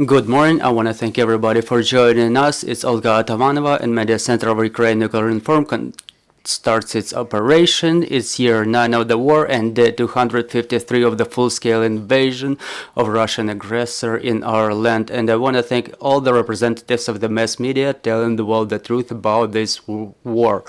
Good morning. I want to thank everybody for joining us. It's Olga Atamanova, and Media Center of Ukraine Ukrinform starts its operation. It's year 9 of the war and day 253 of the full-scale invasion of Russian aggressor in our land. And I want to thank all the representatives of the mass media telling the world the truth about this war.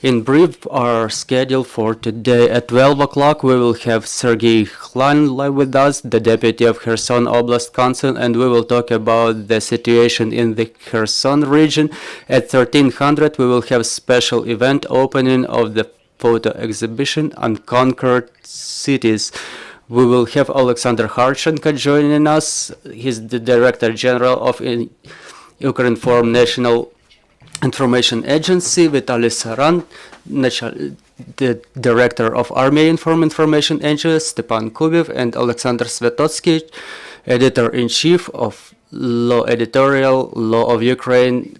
In brief, our schedule for today at 12 o'clock, we will have Sergei Khlan live with us, the deputy of Kherson Oblast Council, and we will talk about the situation in the Kherson region. At 1300, we will have special event opening of the photo exhibition Unconquered Cities. We will have Alexander Harchenko joining us. He's the Director General of Ukrinform National Information Agency. Vitaly Saran, the Director of Army Information Agency. Stepan Kubev and Alexander Svetotsky, Editor-in-Chief of Law Editorial, Law of Ukraine.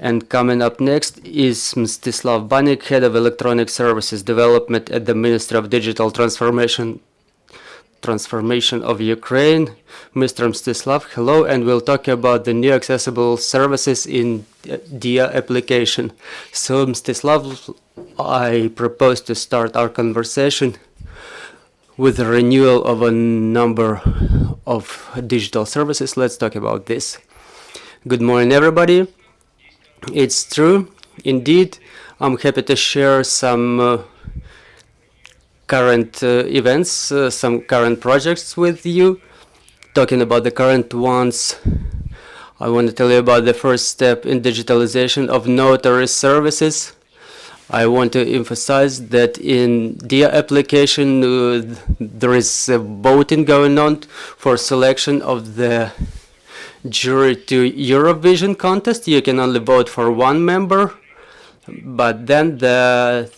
And coming up next is Mstyslav Banik, Head of Electronic Services Development at the Ministry of Digital Transformation of Ukraine. Mr. Mstyslav, hello, and we'll talk about the new accessible services in Diya application. So, Mstyslav, I propose to start our conversation with the renewal of a number of digital services. Let's talk about this. Good morning, everybody. It's true, indeed. I'm happy to share some current events, some current projects with you. Talking about the current ones, I want to tell you about the first step in digitalization of notary services. I want to emphasize that in Diya application, there is voting going on for selection of the jury to Eurovision contest. You can only vote for one member, but then the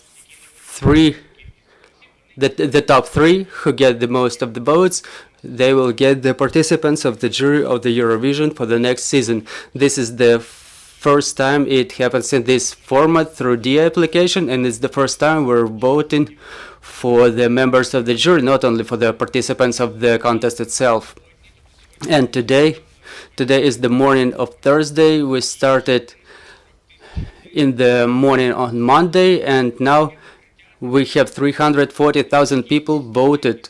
top three who get the most of the votes, they will get the participants of the jury of the Eurovision for the next season. This is the first time it happens in this format through Diya application, and it's the first time we're voting for the members of the jury, not only for the participants of the contest itself. And today is the morning of Thursday. We started in the morning on Monday, and now we have 340,000 people voted.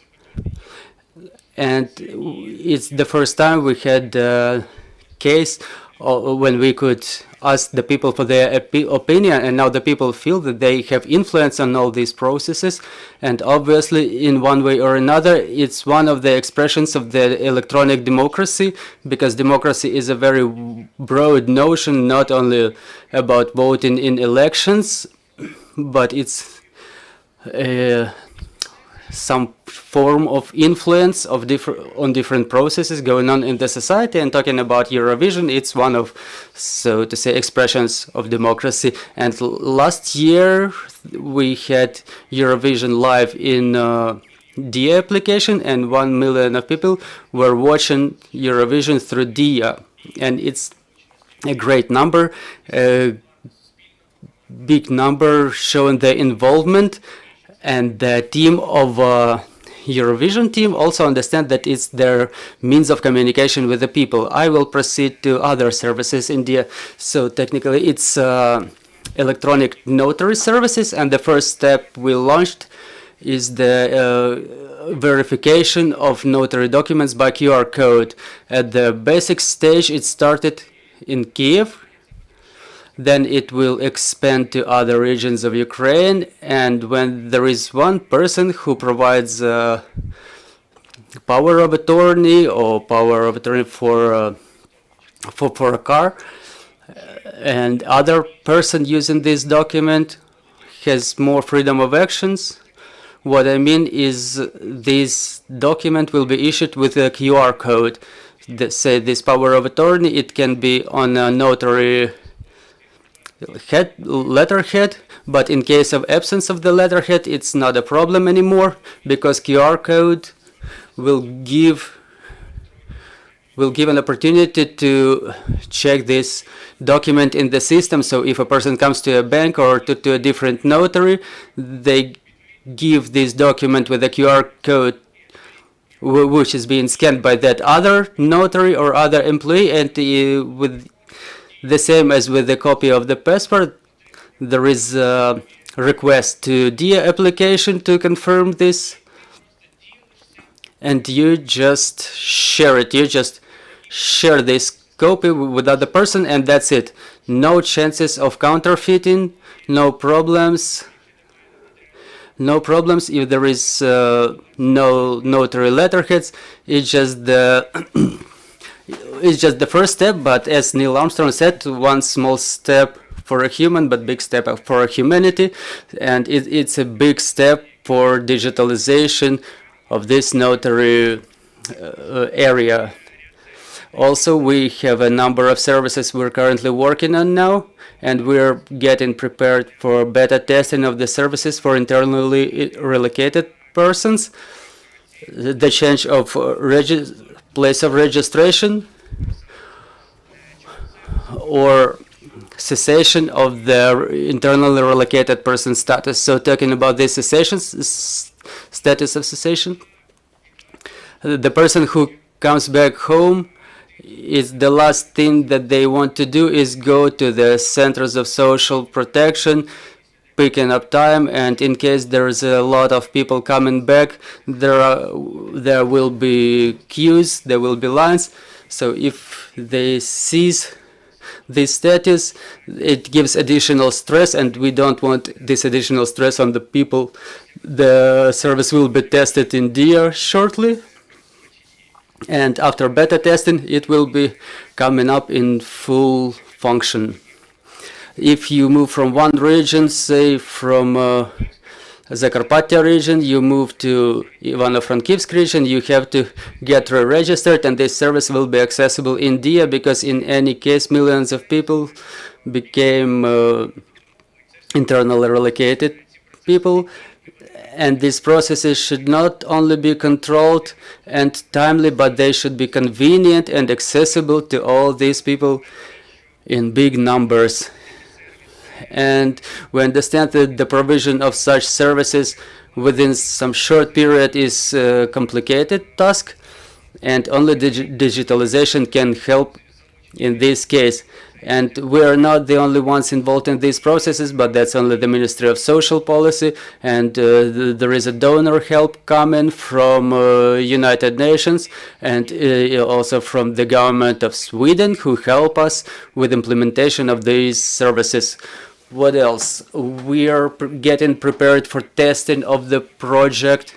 And it's the first time we had a case when we could ask the people for their opinion, and now the people feel that they have influence on all these processes. And obviously, in one way or another, it's one of the expressions of the electronic democracy, because democracy is a very broad notion, not only about voting in elections, but it's some form of influence of different processes going on in the society. And talking about Eurovision, it's one of, so to say, expressions of democracy. And last year we had Eurovision live in Diya application, and 1 million of people were watching Eurovision through Diya, and it's a great number, a big number showing the involvement. And the team of Eurovision team also understand that it's their means of communication with the people. I will proceed to other services in Diya. So technically it's electronic notary services, and the first step we launched is the verification of notary documents by QR code. At the basic stage it started in Kiev. Then it will expand to other regions of Ukraine, and when there is one person who provides power of attorney or power of attorney for a car, and other person using this document has more freedom of actions. What I mean is this document will be issued with a QR code. Say this power of attorney, it can be on a notary letterhead, but in case of absence of the letterhead, it's not a problem anymore, because QR code will give an opportunity to check this document in the system. So if a person comes to a bank or to a different notary, they give this document with a QR code which is being scanned by that other notary or other employee, and with the same as with the copy of the passport, there is a request to Diya application to confirm this, and you just share it. You just share this copy with other person, and that's it. No chances of counterfeiting, no problems. No problems if there is no notary letterheads. It's just the it's just the first step, but as Neil Armstrong said, one small step for a human, but big step for humanity, and it's a big step for digitalization of this notary area. Also, we have a number of services we're currently working on now, and we're getting prepared for beta testing of the services for internally relocated persons. The change of place of registration or cessation of the internally relocated person status. So talking about this cessation, status of cessation, the person who comes back home, is the last thing that they want to do is go to the centers of social protection, picking up time, and in case there's a lot of people coming back, there will be queues, there will be lines. So if they cease this status, it gives additional stress, and we don't want this additional stress on the people. The service will be tested in Diya shortly, and after beta testing it will be coming up in full function. If you move from one region, say from Zakarpattia region, you move to Ivano-Frankivsk region, you have to get re-registered, and this service will be accessible in Diya, because in any case millions of people became internally relocated people, and these processes should not only be controlled and timely, but they should be convenient and accessible to all these people in big numbers. And we understand that the provision of such services within some short period is a complicated task, and only digitalization can help in this case. And we are not the only ones involved in these processes, but that's only the Ministry of Social Policy, and there is a donor help coming from United Nations, and also from the government of Sweden, who help us with implementation of these services. What else? We are getting prepared for testing of the project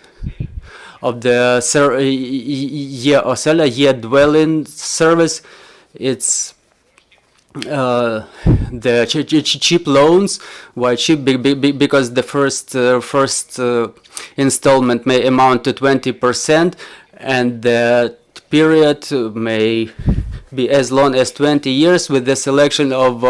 of the YeOselya, YeDwelling service. It's the cheap loans. Why cheap? Because the first installment may amount to 20%, and the period may be as long as 20 years, with the selection of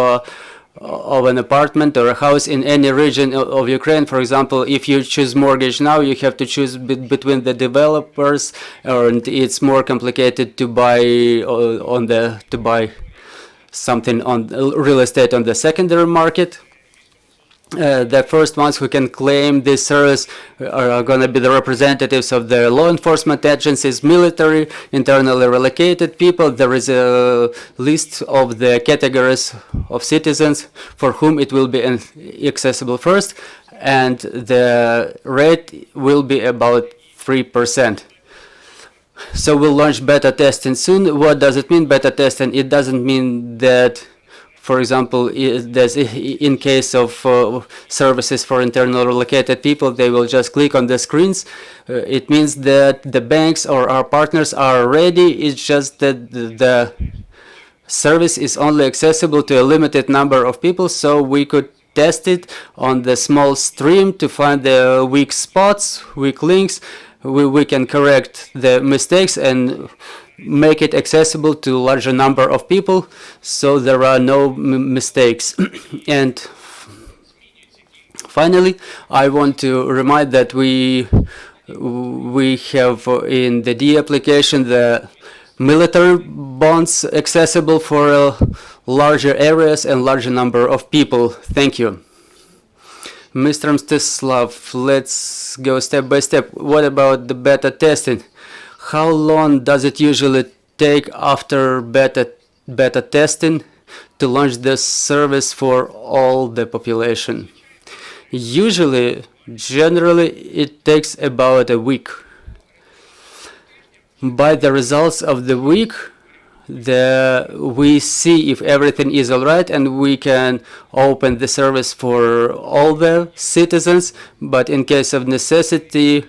an apartment or a house in any region of Ukraine. For example, if you choose mortgage now, you have to choose between the developers, and it's more complicated to buy something on real estate on the secondary market. The first ones who can claim this service are going to be the representatives of the law enforcement agencies, military, internally relocated people. There is a list of the categories of citizens for whom it will be accessible first, and the rate will be about 3%. So we'll launch beta testing soon. What does it mean, beta testing? It doesn't mean that, for example, in case of services for internally relocated people, they will just click on the screens. It means that the banks or our partners are ready. It's just that the service is only accessible to a limited number of people, so we could test it on the small stream to find the weak spots, weak links. We can correct the mistakes and make it accessible to a larger number of people, so there are no mistakes. And finally, I want to remind that we have in the Diya application the military bonds accessible for larger areas and larger number of people. Thank you. Mr. Mstyslav, let's go step by step. What about the beta testing? How long does it usually take after beta testing to launch this service for all the population? Usually, generally, it takes about a week. By the results of the week, we see if everything is alright, and we can open the service for all the citizens, but in case of necessity,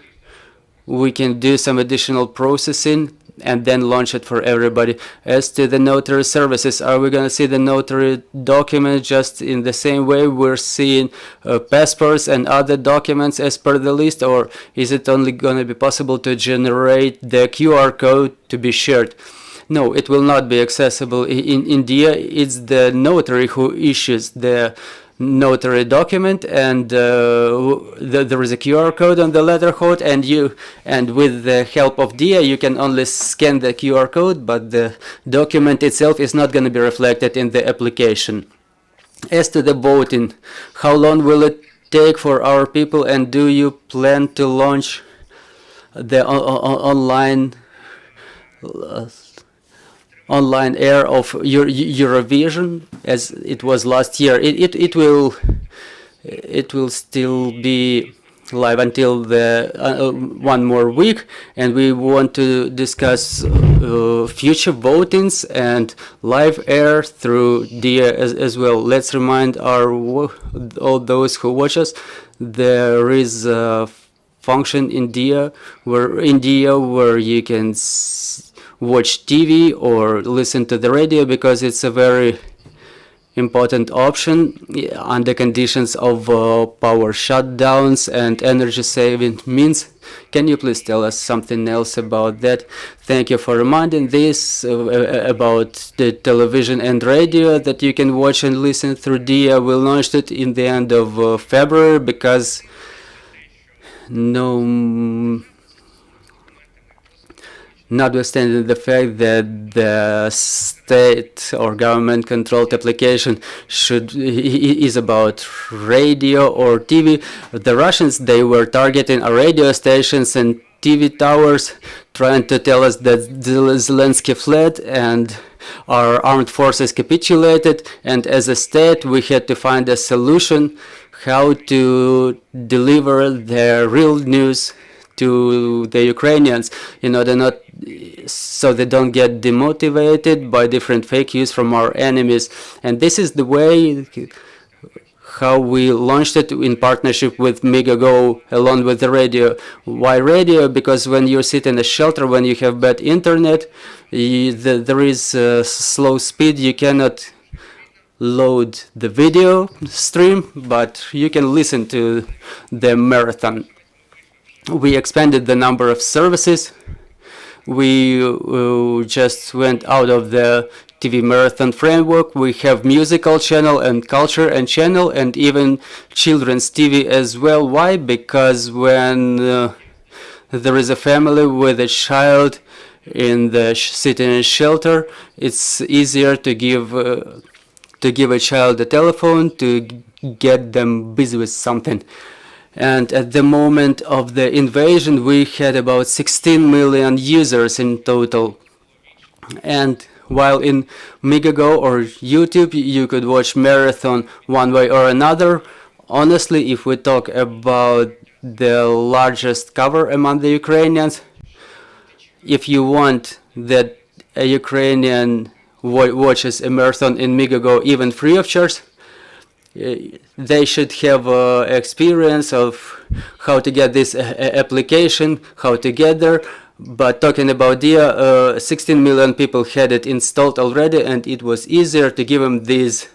we can do some additional processing and then launch it for everybody. As to the notary services, are we going to see the notary document just in the same way we're seeing passports and other documents as per the list, or is it only going to be possible to generate the QR code to be shared? No, it will not be accessible. In India, it's the notary who issues the notary document, and there is a QR code on the letterhead, and with the help of Diya you can only scan the QR code, but the document itself is not going to be reflected in the application. As to the voting, how long will it take for our people, and do you plan to launch the online air of Eurovision as it was last year? It will still be live until the one more week, and we want to discuss future votings and live air through Diya as well. Let's remind all those who watch us, there is a function in Diya where you can watch TV or listen to the radio, because it's a very important option under conditions of power shutdowns and energy saving means. Can you please tell us something else about that? Thank you for reminding this about the television and radio that you can watch and listen through Diya. We launched it in the end of February because notwithstanding the fact that the state or government controlled application is about radio or TV, the Russians, they were targeting our radio stations and TV towers, trying to tell us that Zelensky fled and our armed forces capitulated, and as a state we had to find a solution how to deliver the real news to the Ukrainians in order so they don't get demotivated by different fake news from our enemies. And this is the way how we launched it in partnership with Megago along with the radio. Why radio? Because when you sit in a shelter, when you have bad internet, there is slow speed, you cannot load the video stream, but you can listen to the marathon. We expanded the number of services. We just went out of the TV marathon framework. We have musical channel and culture and channel, and even children's TV as well. Why? Because when there is a family with a child in the sitting in shelter, it's easier to give a child a telephone to get them busy with something. And at the moment of the invasion, we had about 16 million users in total. And while in Megago or YouTube, you could watch marathon one way or another, honestly, if we talk about the largest cover among the Ukrainians, if you want that a Ukrainian watches a marathon in Megago even free of charge, they should have experience of how to get this application, how to get there. But talking about Diya, 16 million people had it installed already, and it was easier to give them this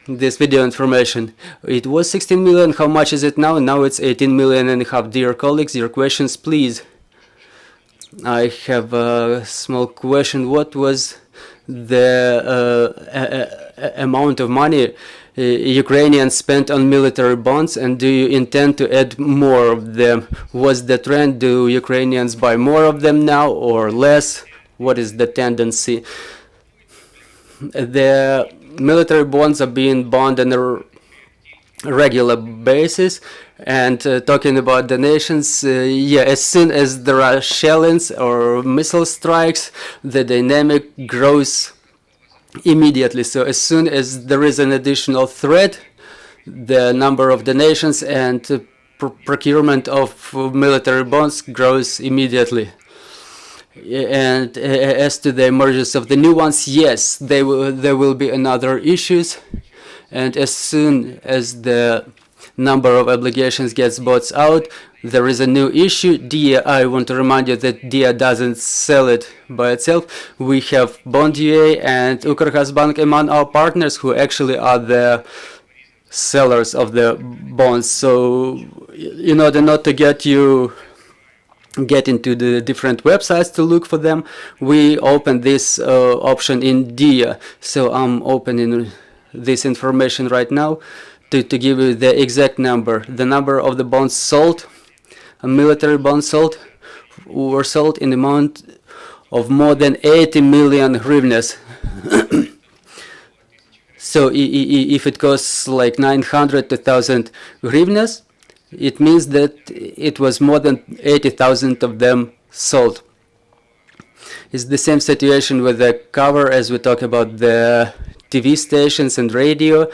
video information. It was 16 million. How much is it now? Now it's 18 million and a half. Dear colleagues, your questions, please. I have a small question. What was the amount of money Ukrainians spent on military bonds, and do you intend to add more of them? Was the trend, do Ukrainians buy more of them now or less? What is the tendency? The military bonds are being bought regular basis. And talking about donations, yeah, as soon as there are shellings or missile strikes, the dynamic grows immediately. So as soon as there is an additional threat, the number of donations and procurement of military bonds grows immediately. And as to the emergence of the new ones, yes, there will be another issues. And as soon as the number of obligations gets bought out, there is a new issue. Diya, I want to remind you that Diya doesn't sell it by itself. We have Bond.ua and Ukrinform among our partners who actually are the sellers of the bonds. So in order not to get into the different websites to look for them, we open this option in Diya. So I'm opening this information right now to give you the exact number. The number of the bonds sold, military bonds sold, were sold in the amount of more than 80 million hryvnias. So if it costs like 900 to 1,000 hryvnias, it means that it was more than 80,000 of them sold. It's the same situation with the cover as we talk about the TV stations and radio.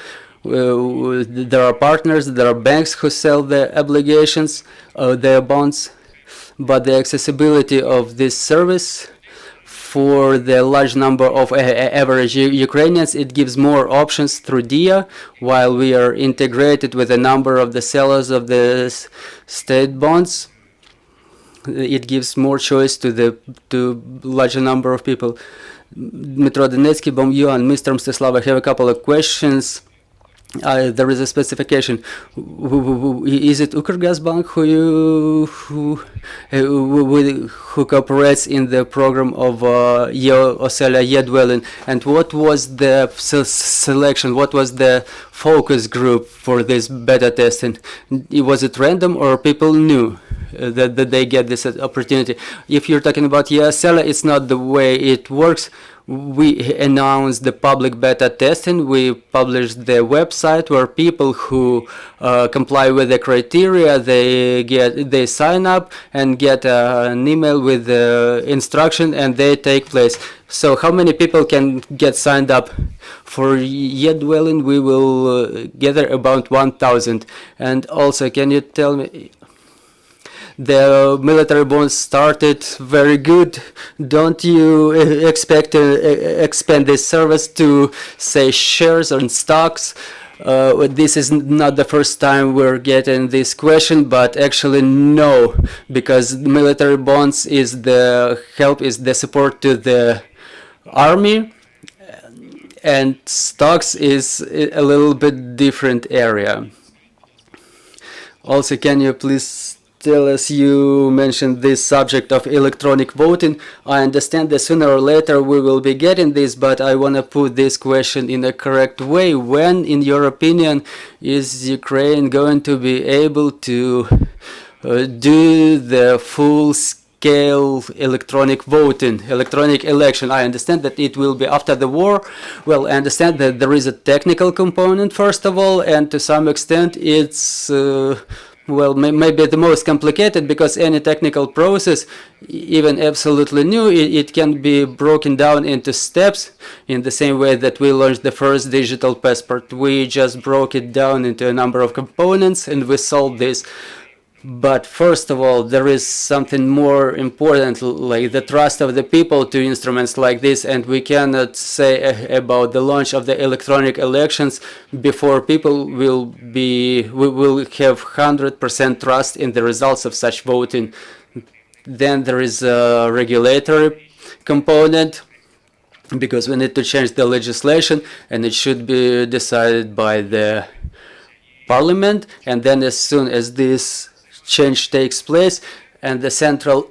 There are partners, there are banks who sell the obligations, their bonds, but the accessibility of this service for the large number of average Ukrainians, it gives more options through Diya, while we are integrated with a number of the sellers of the state bonds. It gives more choice to larger number of people. Dmitro Donetsky, Bomyu, and Mr. Mstyslav, I have a couple of questions. There is a specification. Is it Ukrinform who cooperates in the program of YeOselya, YeDwellin? And what was the selection? What was the focus group for this beta testing? Was it random or people knew that they get this opportunity? If you're talking about YeOselya, it's not the way it works. We announced the public beta testing. We published the website where people who comply with the criteria, they sign up and get an email with the instruction, and they take place. So how many people can get signed up? For YeDwellin, we will gather about 1,000. And also, can you tell me, the military bonds started very good. Don't you expect to expand this service to, say, shares and stocks? This is not the first time we're getting this question, but actually no, because military bonds is the help, is the support to the army, and stocks is a little bit different area. Also, can you please tell us, you mentioned this subject of electronic voting. I understand that sooner or later we will be getting this, but I want to put this question in a correct way. When, in your opinion, is Ukraine going to be able to do the full-scale electronic voting, electronic election? I understand that it will be after the war. Well, I understand that there is a technical component, first of all, and to some extent it's well, maybe the most complicated, because any technical process, even absolutely new, it can be broken down into steps in the same way that we launched the first digital passport. We just broke it down into a number of components and we solved this. But first of all, there is something more important, like the trust of the people to instruments like this, and we cannot say about the launch of the electronic elections before people will have 100% trust in the results of such voting. Then there is a regulatory component, because we need to change the legislation, and it should be decided by the parliament, and then as soon as this change takes place and the Central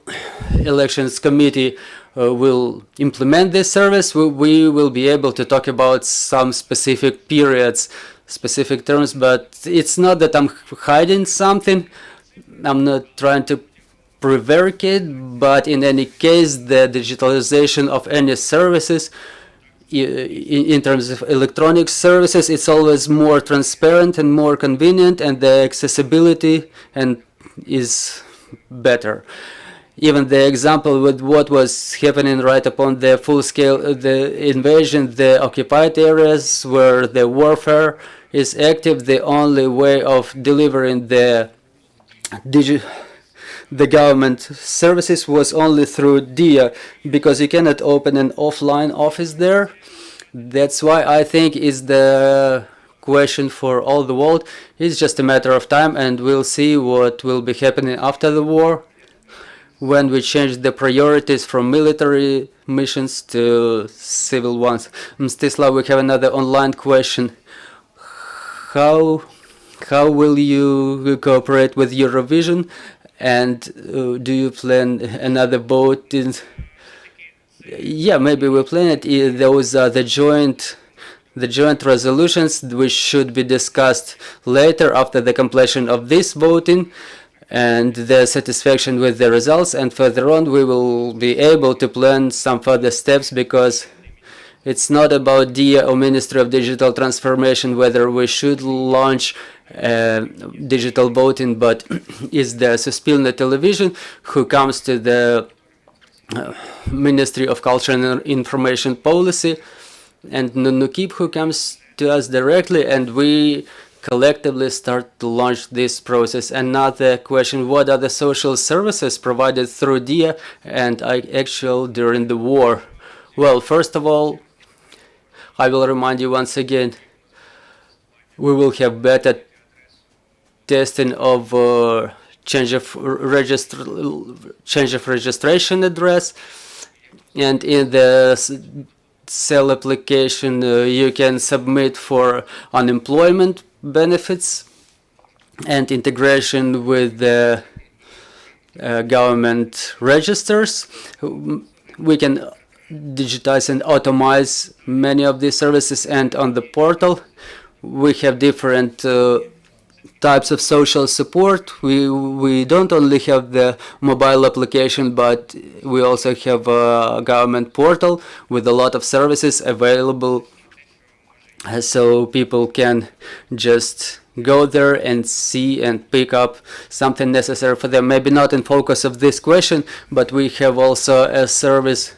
Elections Committee will implement this service, we will be able to talk about some specific periods, specific terms. But it's not that I'm hiding something, I'm not trying to prevaricate, but in any case, the digitalization of any services in terms of electronic services, it's always more transparent and more convenient, and the accessibility and is better. Even the example with what was happening right upon the full-scale the invasion, the occupied areas where the warfare is active, the only way of delivering the government services was only through Diya, because you cannot open an offline office there. That's why I think is the question for all the world. It's just a matter of time, and we'll see what will be happening after the war, when we change the priorities from military missions to civil ones. Mstyslav, we have another online question. How will you cooperate with Eurovision, and do you plan another vote? Yeah, maybe we'll plan it. Those are the joint resolutions which should be discussed later after the completion of this voting and the satisfaction with the results, and further on we will be able to plan some further steps, because it's not about Diya or Ministry of Digital Transformation whether we should launch digital voting, but is the Suspilna television who comes to the Ministry of Culture and Information Policy, and Nukip who comes to us directly, and we collectively start to launch this process. Another question: what are the social services provided through Diya and Якщо during the war? Well, first of all, I will remind you once again, we will have better testing of change of registration address, and in the cell application you can submit for unemployment benefits, and integration with the government registers. We can digitize and automate many of these services, and on the portal we have different types of social support. We don't only have the mobile application, but we also have a government portal with a lot of services available, so people can just go there and see and pick up something necessary for them. Maybe not in focus of this question, but we have also a service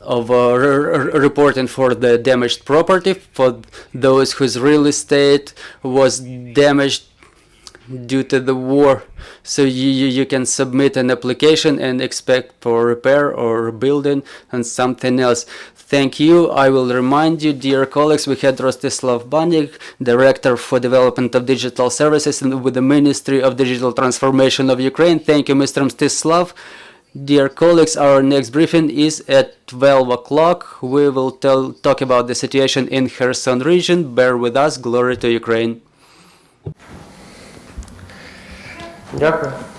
of reporting for the damaged property, for those whose real estate was damaged due to the war. So you can submit an application and expect for repair or rebuilding and something else. Thank you. I will remind you, dear colleagues, we had Mstyslav Banik, Director for Development of Digital Services with the Ministry of Digital Transformation of Ukraine. Thank you, Mr. Mstyslav. Dear colleagues, our next briefing is at 12 o'clock. We will talk about the situation in Kherson region. Bear with us. Glory to Ukraine. Дякую.